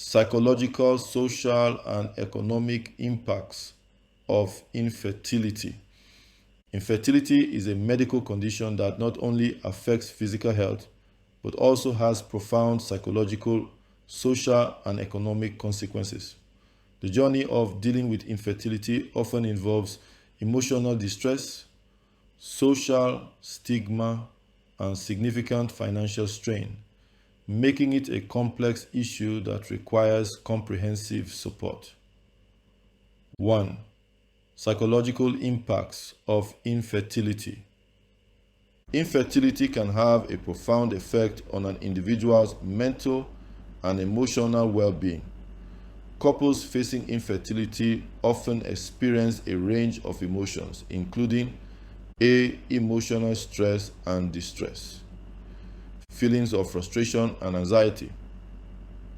Psychological, social, and economic impacts of infertility. Infertility is a medical condition that not only affects physical health, but also has profound psychological, social, and economic consequences. The journey of dealing with infertility often involves emotional distress, social stigma, and significant financial strain, making it a complex issue that requires comprehensive support. 1. Psychological impacts of infertility. Infertility can have a profound effect on an individual's mental and emotional well-being. Couples facing infertility often experience a range of emotions, including emotional stress and distress, feelings of frustration and anxiety.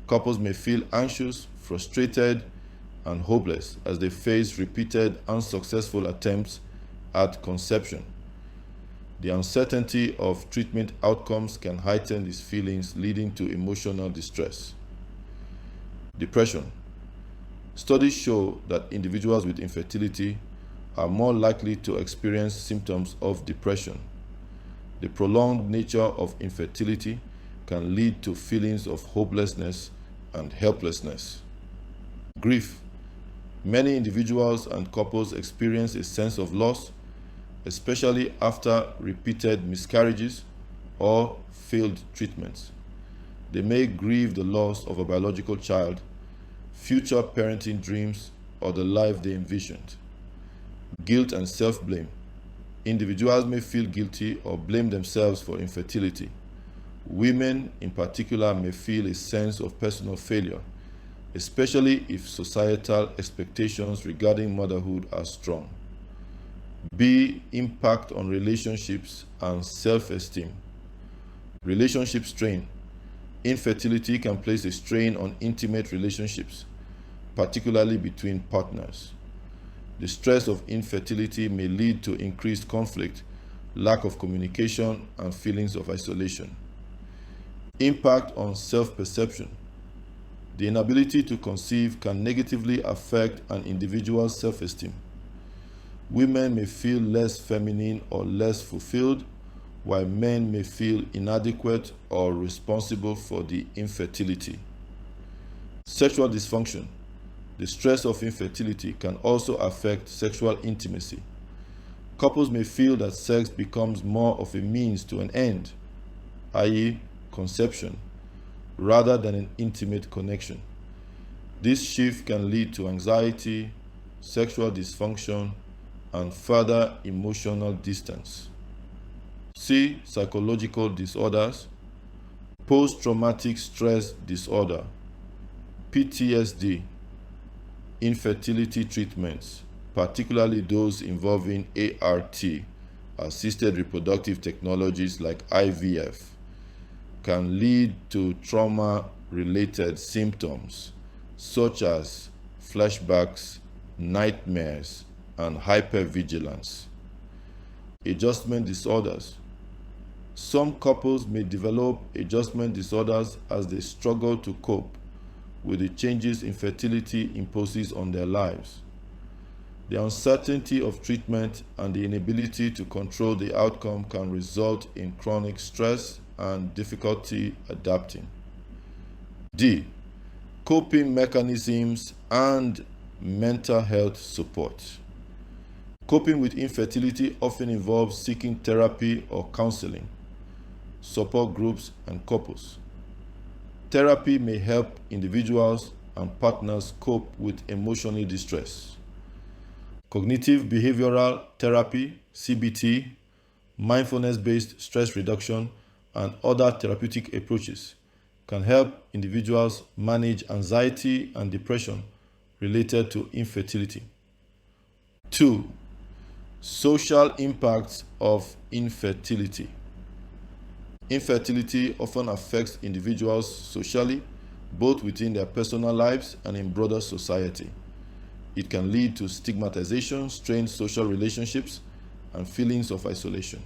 Couples may feel anxious, frustrated, and hopeless as they face repeated unsuccessful attempts at conception. The uncertainty of treatment outcomes can heighten these feelings, leading to emotional distress. Depression. Studies show that individuals with infertility are more likely to experience symptoms of depression. The prolonged nature of infertility can lead to feelings of hopelessness and helplessness. Grief. Many individuals and couples experience a sense of loss, especially after repeated miscarriages or failed treatments. They may grieve the loss of a biological child, future parenting dreams, or the life they envisioned. Guilt and self-blame. Individuals may feel guilty or blame themselves for infertility. Women, in particular, may feel a sense of personal failure, especially if societal expectations regarding motherhood are strong. B. Impact on relationships and self-esteem. Relationship strain. Infertility can place a strain on intimate relationships, particularly between partners. The stress of infertility may lead to increased conflict, lack of communication, and feelings of isolation. Impact on self-perception. The inability to conceive can negatively affect an individual's self-esteem. Women may feel less feminine or less fulfilled, while men may feel inadequate or responsible for the infertility. Sexual dysfunction. The stress of infertility can also affect sexual intimacy. Couples may feel that sex becomes more of a means to an end, i.e., conception, rather than an intimate connection. This shift can lead to anxiety, sexual dysfunction, and further emotional distance. C. Psychological disorders. Post-traumatic stress disorder, PTSD. Infertility treatments, particularly those involving ART, assisted reproductive technologies like IVF, can lead to trauma-related symptoms such as flashbacks, nightmares, and hypervigilance. Adjustment disorders. Some couples may develop adjustment disorders as they struggle to cope with the changes infertility imposes on their lives. The uncertainty of treatment and the inability to control the outcome can result in chronic stress and difficulty adapting. D. Coping mechanisms and mental health support. Coping with infertility often involves seeking therapy or counseling, support groups, and couples. Therapy may help individuals and partners cope with emotional distress. Cognitive behavioral therapy, CBT, mindfulness-based stress reduction, and other therapeutic approaches can help individuals manage anxiety and depression related to infertility. 2. Social impacts of infertility. Infertility often affects individuals socially, both within their personal lives and in broader society. It can lead to stigmatization, strained social relationships, and feelings of isolation.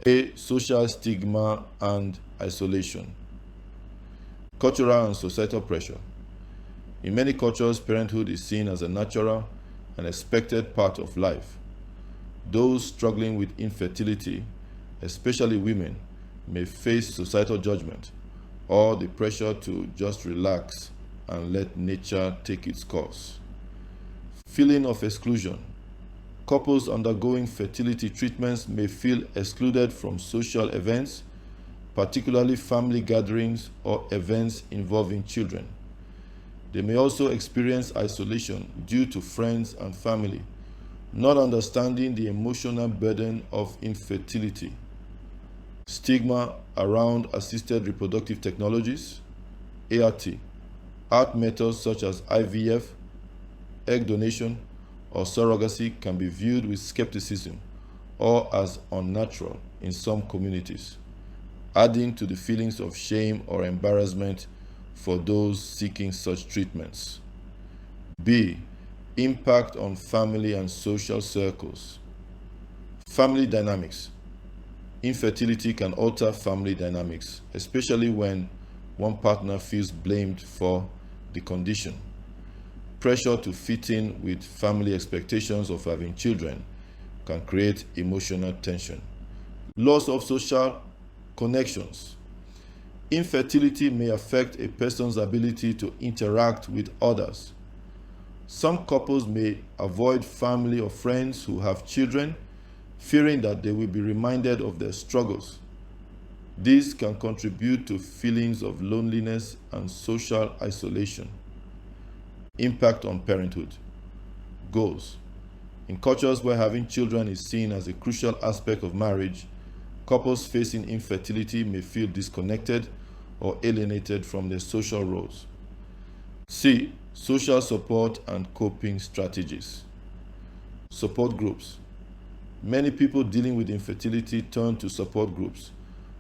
A. Social stigma and isolation. Cultural and societal pressure. In many cultures, parenthood is seen as a natural and expected part of life. Those struggling with infertility, especially women, may face societal judgment or the pressure to just relax and let nature take its course. Feeling of exclusion. Couples undergoing fertility treatments may feel excluded from social events, particularly family gatherings or events involving children. They may also experience isolation due to friends and family not understanding the emotional burden of infertility. Stigma around assisted reproductive technologies, ART methods such as IVF, egg donation, or surrogacy can be viewed with skepticism or as unnatural in some communities, adding to the feelings of shame or embarrassment for those seeking such treatments. B. Impact on family and social circles. Family dynamics. Infertility can alter family dynamics, especially when one partner feels blamed for the condition. Pressure to fit in with family expectations of having children can create emotional tension. Loss of social connections. Infertility may affect a person's ability to interact with others. Some couples may avoid family or friends who have children, fearing that they will be reminded of their struggles. This can contribute to feelings of loneliness and social isolation. Impact on parenthood. Goals. In cultures where having children is seen as a crucial aspect of marriage, couples facing infertility may feel disconnected or alienated from their social roles. C. Social support and coping strategies. Support groups. Many people dealing with infertility turn to support groups,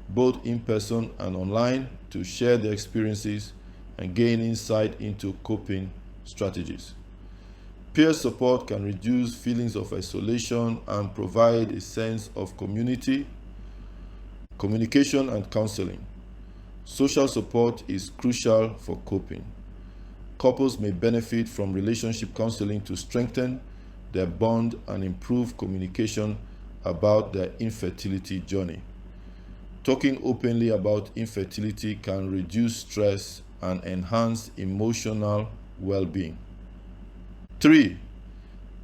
both in person and online, to share their experiences and gain insight into coping strategies. Peer support can reduce feelings of isolation and provide a sense of community. Communication and counseling. Social support is crucial for coping. Couples may benefit from relationship counseling to strengthen their bond and improve communication about their infertility journey. Talking openly about infertility can reduce stress and enhance emotional well-being. 3.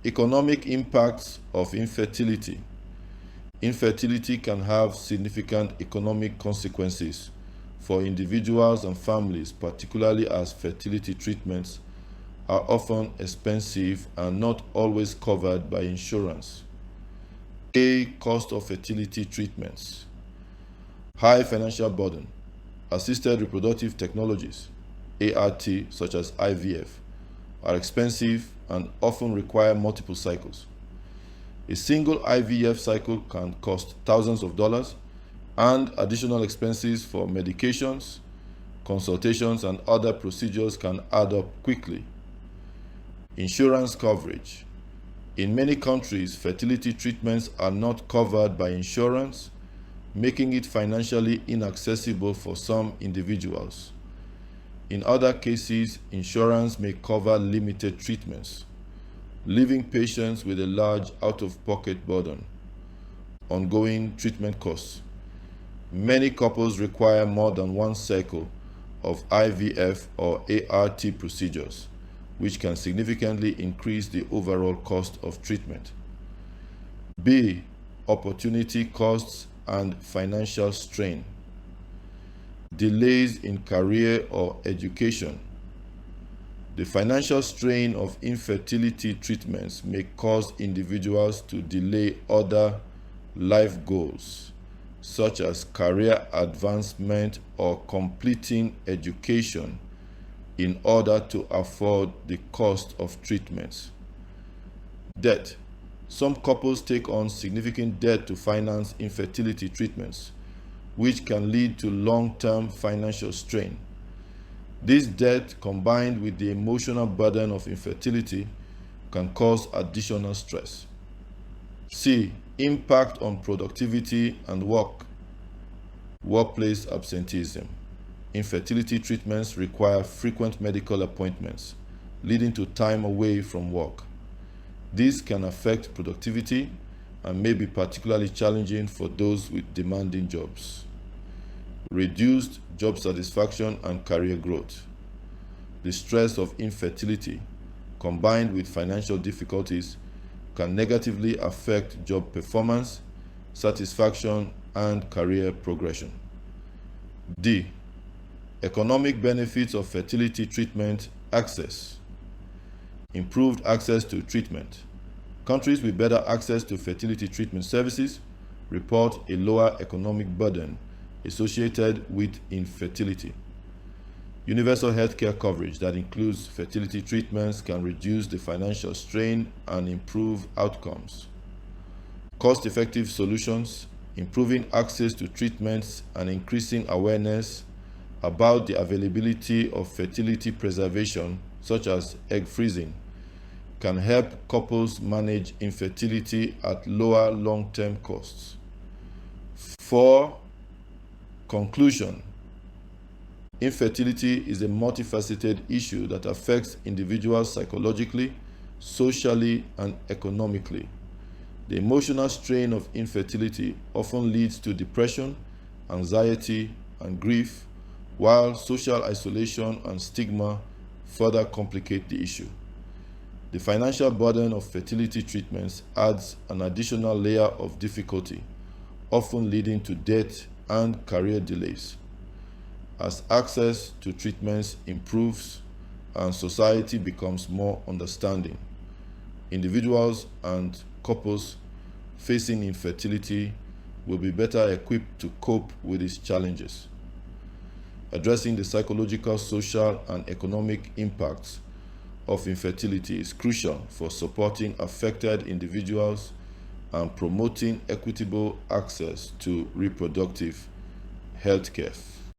Economic impacts of infertility. Infertility can have significant economic consequences for individuals and families, particularly as fertility treatments are often expensive and not always covered by insurance. A. Cost of fertility treatments. High financial burden. Assisted reproductive technologies, ART, such as IVF, are expensive and often require multiple cycles. A single IVF cycle can cost thousands of dollars, and additional expenses for medications, consultations, and other procedures can add up quickly. Insurance coverage. In many countries, fertility treatments are not covered by insurance, making it financially inaccessible for some individuals. In other cases, insurance may cover limited treatments, leaving patients with a large out-of-pocket burden. Ongoing treatment costs. Many couples require more than one cycle of IVF or ART procedures, which can significantly increase the overall cost of treatment. B. Opportunity costs and financial strain. Delays in career or education. The financial strain of infertility treatments may cause individuals to delay other life goals, such as career advancement or completing education, in order to afford the cost of treatments. Debt. Some couples take on significant debt to finance infertility treatments, which can lead to long-term financial strain. This debt, combined with the emotional burden of infertility, can cause additional stress. C. Impact on productivity and work. Workplace absenteeism. Infertility treatments require frequent medical appointments, leading to time away from work. This can affect productivity and may be particularly challenging for those with demanding jobs. Reduced job satisfaction and career growth. The stress of infertility, combined with financial difficulties, can negatively affect job performance, satisfaction, and career progression. D. Economic benefits of fertility treatment access. Improved access to treatment. Countries with better access to fertility treatment services report a lower economic burden associated with infertility. Universal healthcare coverage that includes fertility treatments can reduce the financial strain and improve outcomes. Cost-effective solutions, improving access to treatments and increasing awareness about the availability of fertility preservation, such as egg freezing, can help couples manage infertility at lower long-term costs. 4. Conclusion. Infertility is a multifaceted issue that affects individuals psychologically, socially, and economically. The emotional strain of infertility often leads to depression, anxiety, and grief, while social isolation and stigma further complicate the issue. The financial burden of fertility treatments adds an additional layer of difficulty, often leading to death and career delays. As access to treatments improves and society becomes more understanding, individuals and couples facing infertility will be better equipped to cope with these challenges. Addressing the psychological, social, and economic impacts of infertility is crucial for supporting affected individuals and promoting equitable access to reproductive health care.